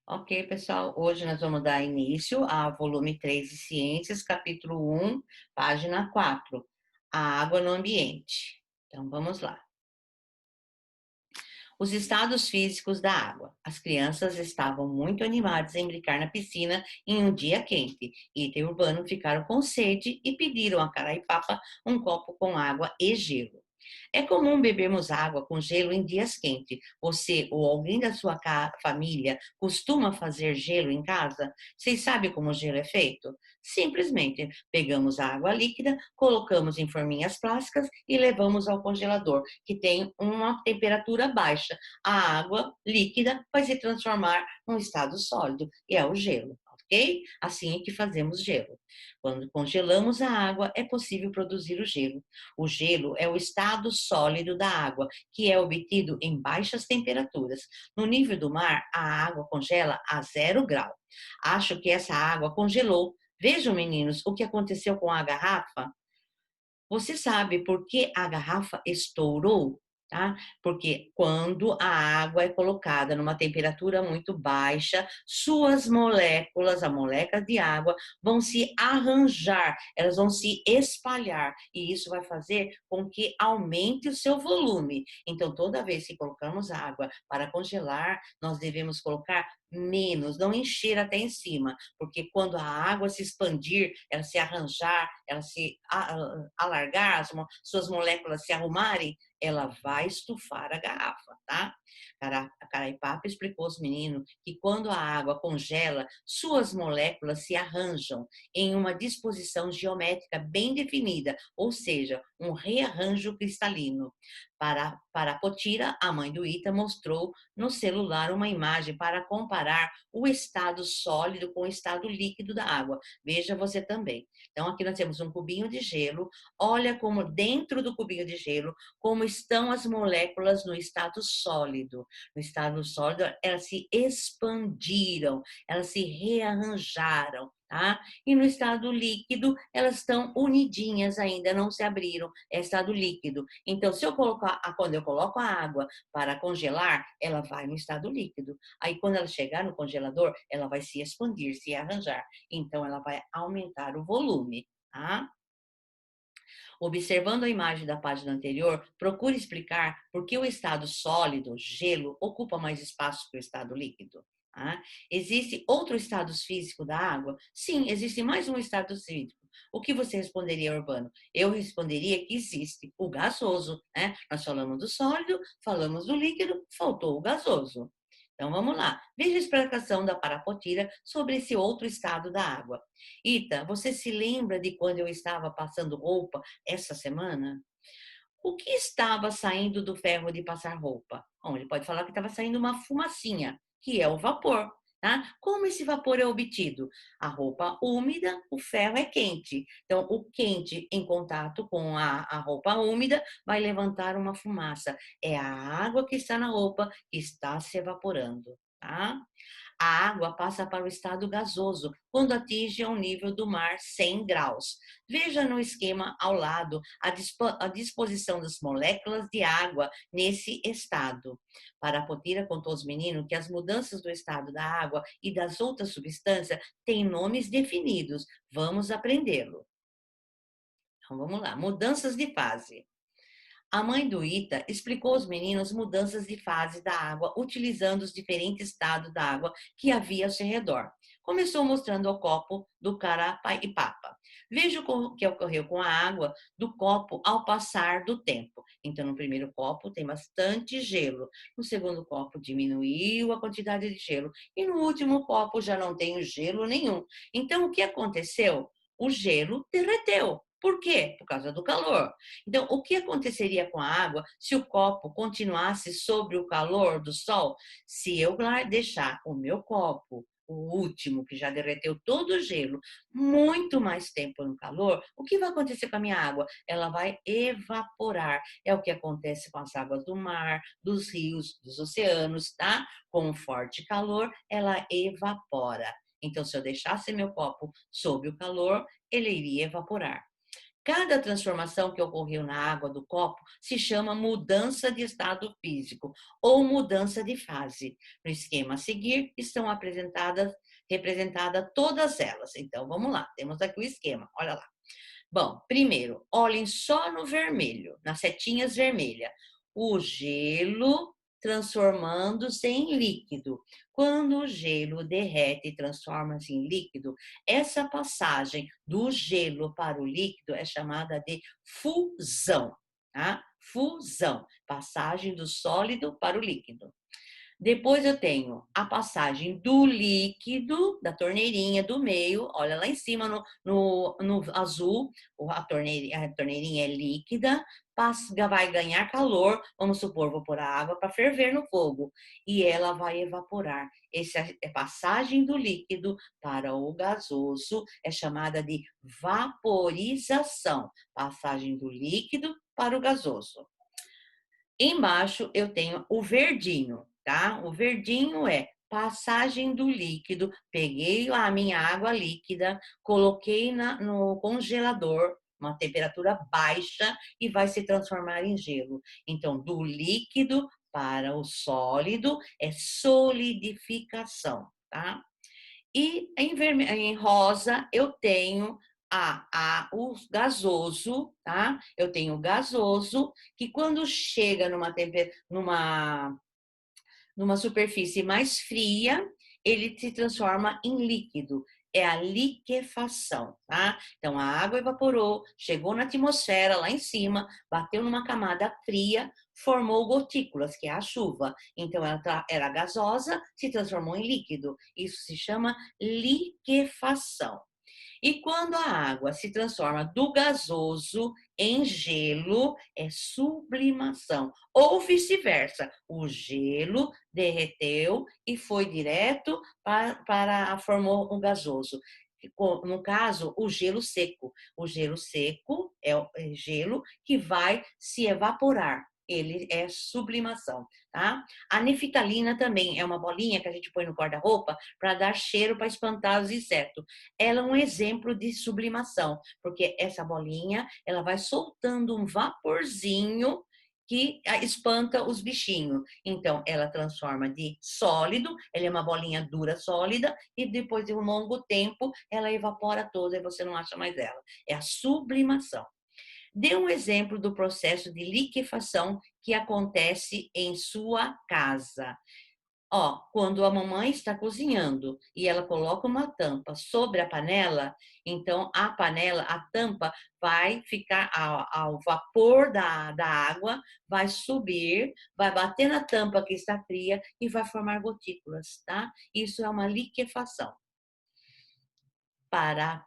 Ok, pessoal, hoje nós vamos dar início ao volume 3 de Ciências, capítulo 1, página 4, a água no ambiente. Então, vamos lá. Os estados físicos da água. As crianças estavam muito animadas em brincar na piscina em um dia quente. Ita e Urbano ficaram com sede e pediram a Caraipapa um copo com água e gelo. É comum bebermos água com gelo em dias quentes. Você ou alguém da sua família costuma fazer gelo em casa? Vocês sabem como o gelo é feito? Simplesmente pegamos a água líquida, colocamos em forminhas plásticas e levamos ao congelador, que tem uma temperatura baixa. A água líquida vai se transformar num estado sólido e é o gelo. Ok? Assim é que fazemos gelo. Quando congelamos a água, é possível produzir o gelo. O gelo é o estado sólido da água, que é obtido em baixas temperaturas. No nível do mar, a água congela a 0 grau. Acho que essa água congelou. Vejam, meninos, o que aconteceu com a garrafa. Você sabe por que a garrafa estourou? Tá? Porque quando a água é colocada numa temperatura muito baixa, suas moléculas, a molécula de água, vão se arranjar, elas vão se espalhar, e isso vai fazer com que aumente o seu volume. Então, toda vez que colocamos água para congelar, nós devemos colocar menos, não encher até em cima, porque quando a água se expandir, ela se arranjar, ela se alargar, suas moléculas se arrumarem, ela vai estufar a garrafa, tá? A Caraipapa explicou aos meninos que quando a água congela, suas moléculas se arranjam em uma disposição geométrica bem definida, ou seja, um rearranjo cristalino. Para a Potira, a mãe do Ita mostrou no celular uma imagem para comparar o estado sólido com o estado líquido da água. Veja você também. Então, aqui nós temos um cubinho de gelo. Olha como dentro do cubinho de gelo, como estão as moléculas no estado sólido. No estado sólido, elas se expandiram, elas se rearranjaram, tá? E no estado líquido, elas estão unidinhas ainda, não se abriram, é estado líquido. Então, se eu colocar, quando eu coloco a água para congelar, ela vai no estado líquido. Aí, quando ela chegar no congelador, ela vai se expandir, se arranjar. Então, ela vai aumentar o volume, tá? Observando a imagem da página anterior, procure explicar por que o estado sólido, gelo, ocupa mais espaço que o estado líquido. Tá? Existe outro estado físico da água? Sim, existe mais um estado físico. O que você responderia, Urbano? Eu responderia que existe o gasoso, né? Nós falamos do sólido, falamos do líquido, faltou o gasoso. Então vamos lá. Veja a explicação da Parapotira sobre esse outro estado da água. Ita, você se lembra de quando eu estava passando roupa essa semana? O que estava saindo do ferro de passar roupa? Bom, ele pode falar que estava saindo uma fumacinha, que é o vapor. Tá? Como esse vapor é obtido? A roupa úmida, o ferro é quente. Então, o quente em contato com a roupa úmida vai levantar uma fumaça. É a água que está na roupa que está se evaporando. Tá? A água passa para o estado gasoso quando atinge ao nível do mar 100 graus. Veja no esquema ao lado a disposição das moléculas de água nesse estado. Parapotira contou aos meninos que as mudanças do estado da água e das outras substâncias têm nomes definidos. Vamos aprendê-lo. Então vamos lá. Mudanças de fase. A mãe do Ita explicou aos meninos mudanças de fase da água, utilizando os diferentes estados da água que havia ao seu redor. Começou mostrando o copo do Caraipapa. Veja o que ocorreu com a água do copo ao passar do tempo. Então, no primeiro copo tem bastante gelo. No segundo copo diminuiu a quantidade de gelo. E no último copo já não tem gelo nenhum. Então, o que aconteceu? O gelo derreteu. Por quê? Por causa do calor. Então, o que aconteceria com a água se o copo continuasse sobre o calor do sol? Se eu deixar o meu copo, o último, que já derreteu todo o gelo, muito mais tempo no calor, o que vai acontecer com a minha água? Ela vai evaporar. É o que acontece com as águas do mar, dos rios, dos oceanos, tá? Com um forte calor, ela evapora. Então, se eu deixasse meu copo sob o calor, ele iria evaporar. Cada transformação que ocorreu na água do copo se chama mudança de estado físico ou mudança de fase. No esquema a seguir estão representadas todas elas. Então, vamos lá, temos aqui o esquema, olha lá. Bom, primeiro, olhem só no vermelho, nas setinhas vermelhas. O gelo transformando-se em líquido. Quando o gelo derrete e transforma-se em líquido, essa passagem do gelo para o líquido é chamada de fusão, tá? Fusão, passagem do sólido para o líquido. Depois eu tenho a passagem do líquido, da torneirinha do meio, olha lá em cima no azul, a torneirinha é líquida, vai ganhar calor, vamos supor, vou pôr a água para ferver no fogo, e ela vai evaporar. Essa passagem do líquido para o gasoso é chamada de vaporização, passagem do líquido para o gasoso. Embaixo eu tenho o verdinho, tá? O verdinho é passagem do líquido. Peguei a minha água líquida, coloquei no congelador, uma temperatura baixa, e vai se transformar em gelo. Então, do líquido para o sólido é solidificação, tá? E em rosa eu tenho o gasoso, tá? Eu tenho o gasoso, que quando chega numa superfície mais fria, ele se transforma em líquido. É a liquefação, tá? Então, a água evaporou, chegou na atmosfera lá em cima, bateu numa camada fria, formou gotículas, que é a chuva. Então, ela era gasosa, se transformou em líquido. Isso se chama liquefação. E quando a água se transforma do gasoso em gelo, é sublimação. Ou vice-versa, o gelo derreteu e foi direto formou um gasoso. No caso, o gelo seco. O gelo seco é o gelo que vai se evaporar. Ele é sublimação, tá? A neftalina também é uma bolinha que a gente põe no guarda-roupa para dar cheiro, para espantar os insetos. Ela é um exemplo de sublimação, porque essa bolinha, ela vai soltando um vaporzinho que espanta os bichinhos. Então, ela transforma de sólido, ela é uma bolinha dura, sólida, e depois de um longo tempo, ela evapora toda e você não acha mais ela. É a sublimação. Dê um exemplo do processo de liquefação que acontece em sua casa. Ó, quando a mamãe está cozinhando e ela coloca uma tampa sobre a panela, então a panela, a tampa vai ficar, ao vapor da água, vai subir, vai bater na tampa que está fria e vai formar gotículas, tá? Isso é uma liquefação.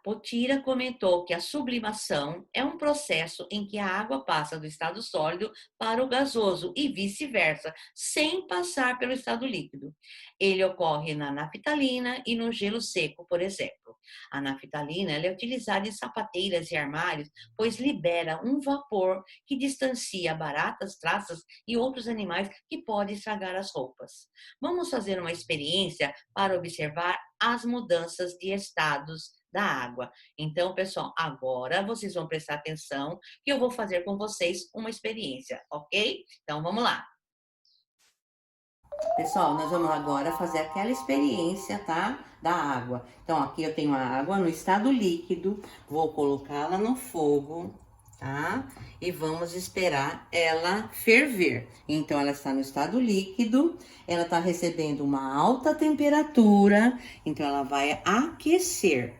Potira comentou que a sublimação é um processo em que a água passa do estado sólido para o gasoso e vice-versa, sem passar pelo estado líquido. Ele ocorre na naftalina e no gelo seco, por exemplo. A naftalina é utilizada em sapateiras e armários, pois libera um vapor que distancia baratas, traças e outros animais que podem estragar as roupas. Vamos fazer uma experiência para observar as mudanças de estados da água. Então, pessoal, agora vocês vão prestar atenção que eu vou fazer com vocês uma experiência, ok? Então, vamos lá. Pessoal, nós vamos agora fazer aquela experiência, tá? Da água. Então, aqui eu tenho a água no estado líquido, vou colocá-la no fogo, tá? E vamos esperar ela ferver. Então, ela está no estado líquido, ela está recebendo uma alta temperatura, então ela vai aquecer.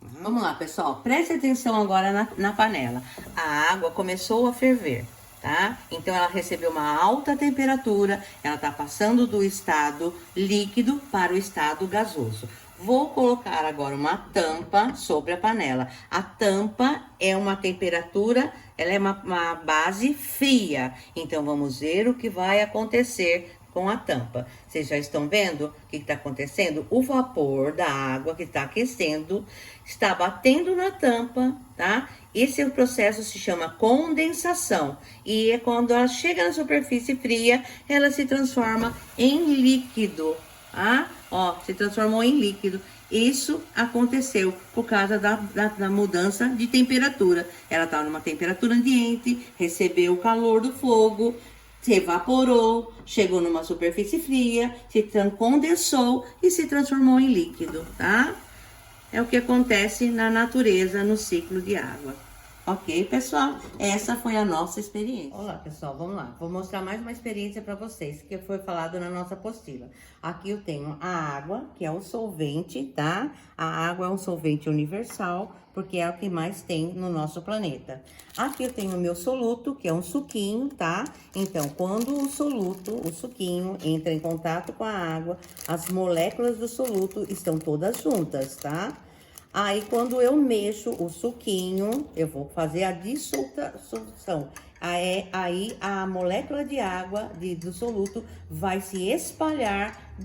Vamos lá, pessoal, preste atenção agora na panela. A água começou a ferver, tá? Então, ela recebeu uma alta temperatura, ela tá passando do estado líquido para o estado gasoso. Vou colocar agora uma tampa sobre a panela. A tampa é uma temperatura, ela é uma base fria. Então, vamos ver o que vai acontecer com a tampa. Vocês já estão vendo o que está acontecendo? O vapor da água que está aquecendo está batendo na tampa, tá? Esse processo se chama condensação e quando ela chega na superfície fria, ela se transforma em líquido. Ah, ó, se transformou em líquido. Isso aconteceu por causa da mudança de temperatura. Ela estava numa temperatura ambiente, recebeu o calor do fogo, se evaporou, chegou numa superfície fria, se condensou e se transformou em líquido, tá? É o que acontece na natureza, no ciclo de água. Ok, pessoal? Essa foi a nossa experiência. Olá, pessoal, vamos lá. Vou mostrar mais uma experiência para vocês, que foi falado na nossa apostila. Aqui eu tenho a água, que é o solvente, tá? A água é um solvente universal, porque é o que mais tem no nosso planeta. Aqui eu tenho o meu soluto, que é um suquinho, tá? Então, quando o soluto, o suquinho, entra em contato com a água, as moléculas do soluto estão todas juntas, tá? Aí, quando eu mexo o suquinho, eu vou fazer a dissolução. Aí a molécula de água do soluto vai se espalhar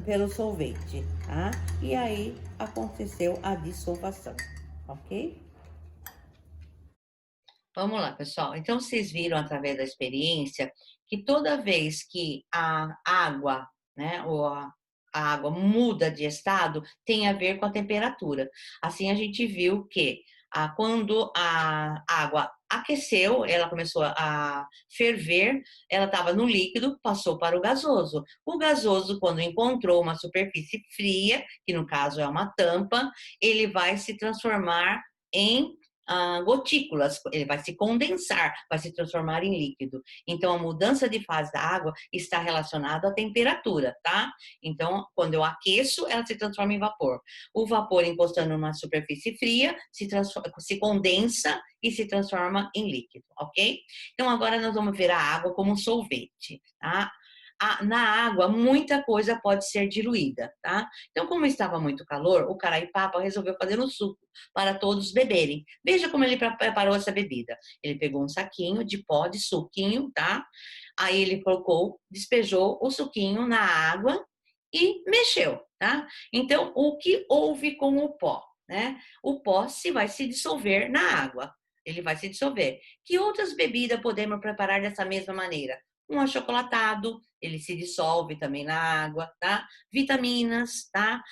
pelo solvente, tá? E aí aconteceu a dissolvação, ok? Vamos lá, pessoal. Então, vocês viram através da experiência que toda vez que a água, né, ou a água muda de estado, tem a ver com a temperatura. Assim, a gente viu que quando a água aqueceu, ela começou a ferver, ela estava no líquido, passou para o gasoso. O gasoso, quando encontrou uma superfície fria, que no caso é uma tampa, ele vai se transformar em gotículas, ele vai se condensar, vai se transformar em líquido. Então, a mudança de fase da água está relacionada à temperatura, tá? Então, quando eu aqueço, ela se transforma em vapor. O vapor encostando numa superfície fria se condensa e se transforma em líquido, ok? Então, agora nós vamos ver a água como um solvente, tá? Na água, muita coisa pode ser diluída, tá? Então, como estava muito calor, o Caraipapa resolveu fazer um suco para todos beberem. Veja como ele preparou essa bebida. Ele pegou um saquinho de pó de suquinho, tá? Aí ele colocou, despejou o suquinho na água e mexeu, tá? Então, o que houve com o pó, né? O pó vai se dissolver na água. Ele vai se dissolver. Que outras bebidas podemos preparar dessa mesma maneira? Um achocolatado, ele se dissolve também na água, tá? Vitaminas, tá?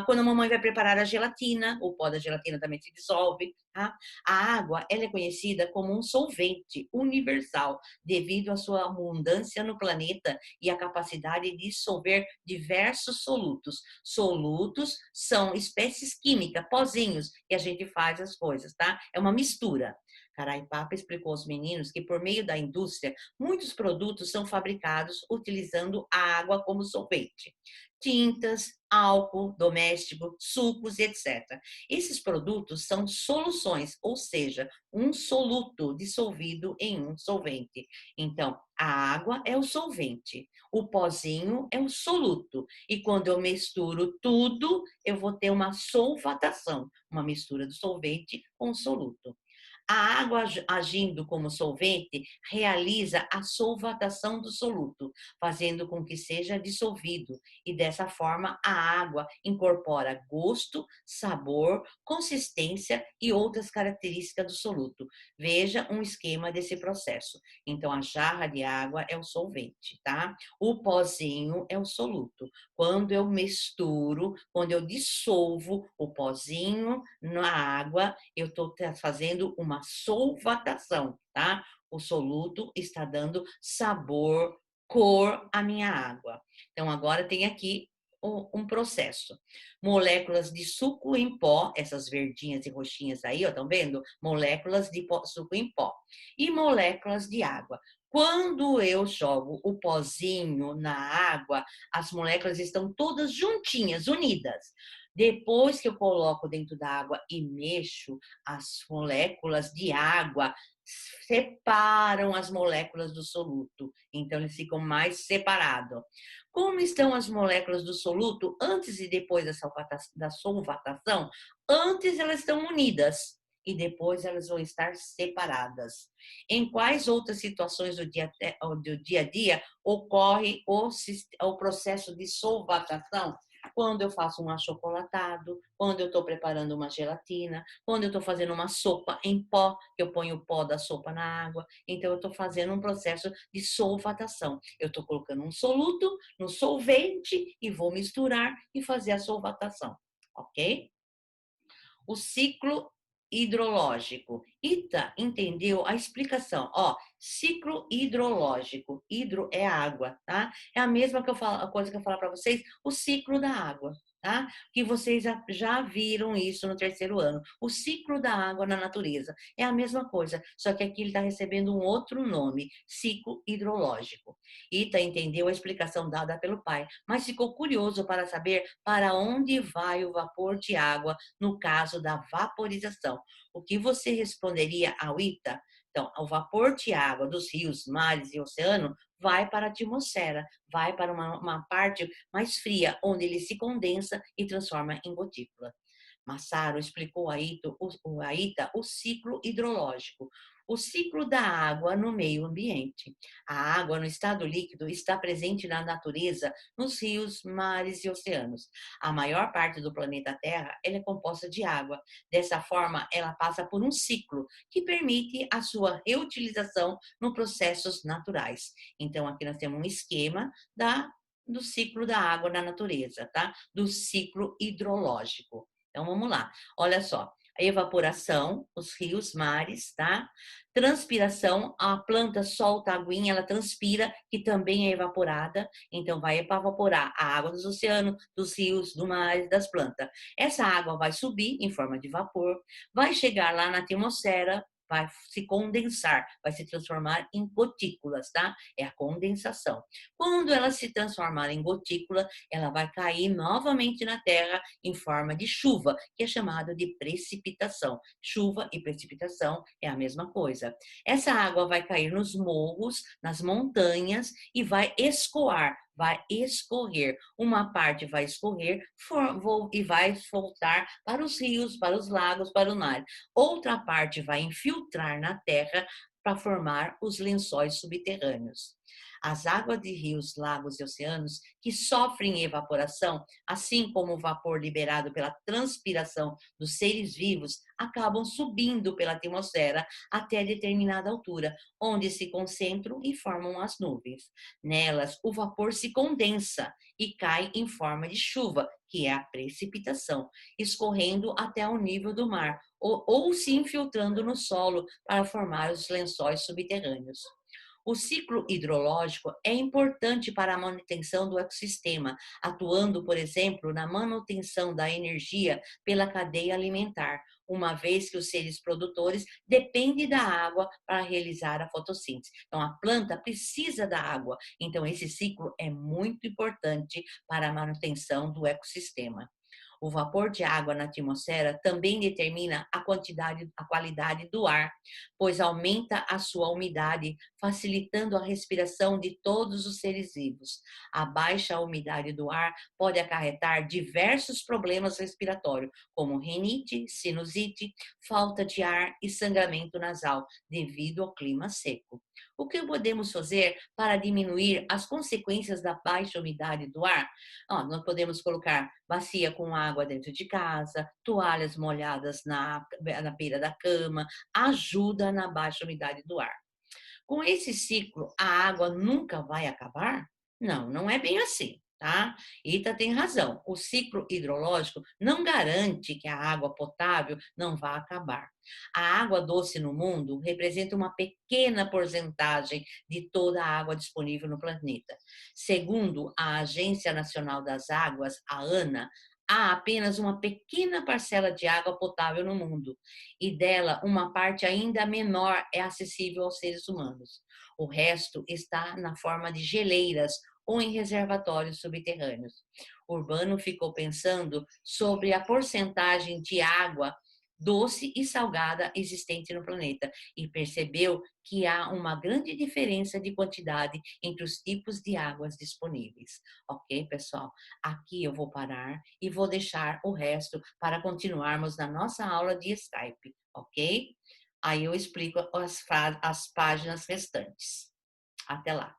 Quando a mamãe vai preparar a gelatina, o pó da gelatina também se dissolve, tá? A água, ela é conhecida como um solvente universal, devido à sua abundância no planeta e à capacidade de dissolver diversos solutos. Solutos são espécies químicas, pozinhos, que a gente faz as coisas, tá? É uma mistura. Caraipapa explicou aos meninos que, por meio da indústria, muitos produtos são fabricados utilizando a água como solvente. Tintas, álcool doméstico, sucos, etc. Esses produtos são soluções, ou seja, um soluto dissolvido em um solvente. Então, a água é o solvente, o pozinho é o soluto. E quando eu misturo tudo, eu vou ter uma solvatação, uma mistura do solvente com o soluto. A água agindo como solvente realiza a solvatação do soluto, fazendo com que seja dissolvido, e dessa forma a água incorpora gosto, sabor, consistência e outras características do soluto. Veja um esquema desse processo. Então, a jarra de água é o solvente, tá? O pozinho é o soluto. Quando eu misturo, quando eu dissolvo o pozinho na água, eu estou fazendo uma solvatação, tá? O soluto está dando sabor, cor à minha água. Então, agora tem aqui um processo. Moléculas de suco em pó, essas verdinhas e roxinhas aí, ó, estão vendo? Moléculas de suco em pó. E moléculas de água. Quando eu jogo o pozinho na água, as moléculas estão todas juntinhas, unidas. Depois que eu coloco dentro da água e mexo, as moléculas de água separam as moléculas do soluto. Então, eles ficam mais separados. Como estão as moléculas do soluto antes e depois da solvatação? Antes elas estão unidas e depois elas vão estar separadas. Em quais outras situações do dia a dia ocorre o processo de solvatação? quando eu faço um achocolatado, quando eu estou preparando uma gelatina, quando eu estou fazendo uma sopa em pó, que eu ponho o pó da sopa na água. Então, eu estou fazendo um processo de solvatação. Eu estou colocando um soluto no solvente e vou misturar e fazer a solvatação, ok? O ciclo hidrológico. Ita entendeu a explicação. Ó, ciclo hidrológico. Hidro é água, tá? É a mesma que eu falo, a coisa que eu falar para vocês, o ciclo da água, tá? Que vocês já viram isso no terceiro ano. O ciclo da água na natureza é a mesma coisa, só que aqui ele está recebendo um outro nome, ciclo hidrológico. Ita entendeu a explicação dada pelo pai, mas ficou curioso para saber para onde vai o vapor de água no caso da vaporização. O que você responderia ao Ita? Então, o vapor de água dos rios, mares e oceano vai para a atmosfera, vai para uma parte mais fria, onde ele se condensa e transforma em gotícula. Massaro explicou a Ita o ciclo hidrológico, o ciclo da água no meio ambiente. A água no estado líquido está presente na natureza, nos rios, mares e oceanos. A maior parte do planeta Terra ela é composta de água. Dessa forma, ela passa por um ciclo que permite a sua reutilização nos processos naturais. Então, aqui nós temos um esquema do ciclo da água na natureza, tá? Do ciclo hidrológico. Então, vamos lá. Olha só. A evaporação, os rios, mares, tá? Transpiração, a planta solta a aguinha, ela transpira, que também é evaporada. Então, vai evaporar a água dos oceanos, dos rios, do mar e das plantas. Essa água vai subir em forma de vapor, vai chegar lá na atmosfera, vai se condensar, vai se transformar em gotículas, tá? É a condensação. Quando ela se transformar em gotícula, ela vai cair novamente na Terra em forma de chuva, que é chamada de precipitação. Chuva e precipitação é a mesma coisa. Essa água vai cair nos morros, nas montanhas e vai escoar, vai escorrer. Uma parte vai escorrer e vai voltar para os rios, para os lagos, para o mar. Outra parte vai infiltrar na terra para formar os lençóis subterrâneos. As águas de rios, lagos e oceanos que sofrem evaporação, assim como o vapor liberado pela transpiração dos seres vivos, acabam subindo pela atmosfera até determinada altura, onde se concentram e formam as nuvens. Nelas, o vapor se condensa e cai em forma de chuva, que é a precipitação, escorrendo até o nível do mar ou se infiltrando no solo para formar os lençóis subterrâneos. O ciclo hidrológico é importante para a manutenção do ecossistema, atuando, por exemplo, na manutenção da energia pela cadeia alimentar, uma vez que os seres produtores dependem da água para realizar a fotossíntese. Então, a planta precisa da água. Então, esse ciclo é muito importante para a manutenção do ecossistema. O vapor de água na atmosfera também determina a qualidade do ar, pois aumenta a sua umidade, facilitando a respiração de todos os seres vivos. A baixa umidade do ar pode acarretar diversos problemas respiratórios, como rinite, sinusite, falta de ar e sangramento nasal, devido ao clima seco. O que podemos fazer para diminuir as consequências da baixa umidade do ar? Nós podemos colocar bacia com água dentro de casa, toalhas molhadas na beira da cama, ajuda na baixa umidade do ar. Com esse ciclo, a água nunca vai acabar? Não, não é bem assim, tá? Ita tem razão. O ciclo hidrológico não garante que a água potável não vá acabar. A água doce no mundo representa uma pequena porcentagem de toda a água disponível no planeta. Segundo a Agência Nacional das Águas, a ANA, há apenas uma pequena parcela de água potável no mundo, e dela uma parte ainda menor é acessível aos seres humanos. O resto está na forma de geleiras ou em reservatórios subterrâneos. Urbano ficou pensando sobre a porcentagem de água doce e salgada existente no planeta e percebeu que há uma grande diferença de quantidade entre os tipos de águas disponíveis. Ok, pessoal? Aqui eu vou parar e vou deixar o resto para continuarmos na nossa aula de Skype, ok? Aí eu explico as páginas restantes. Até lá.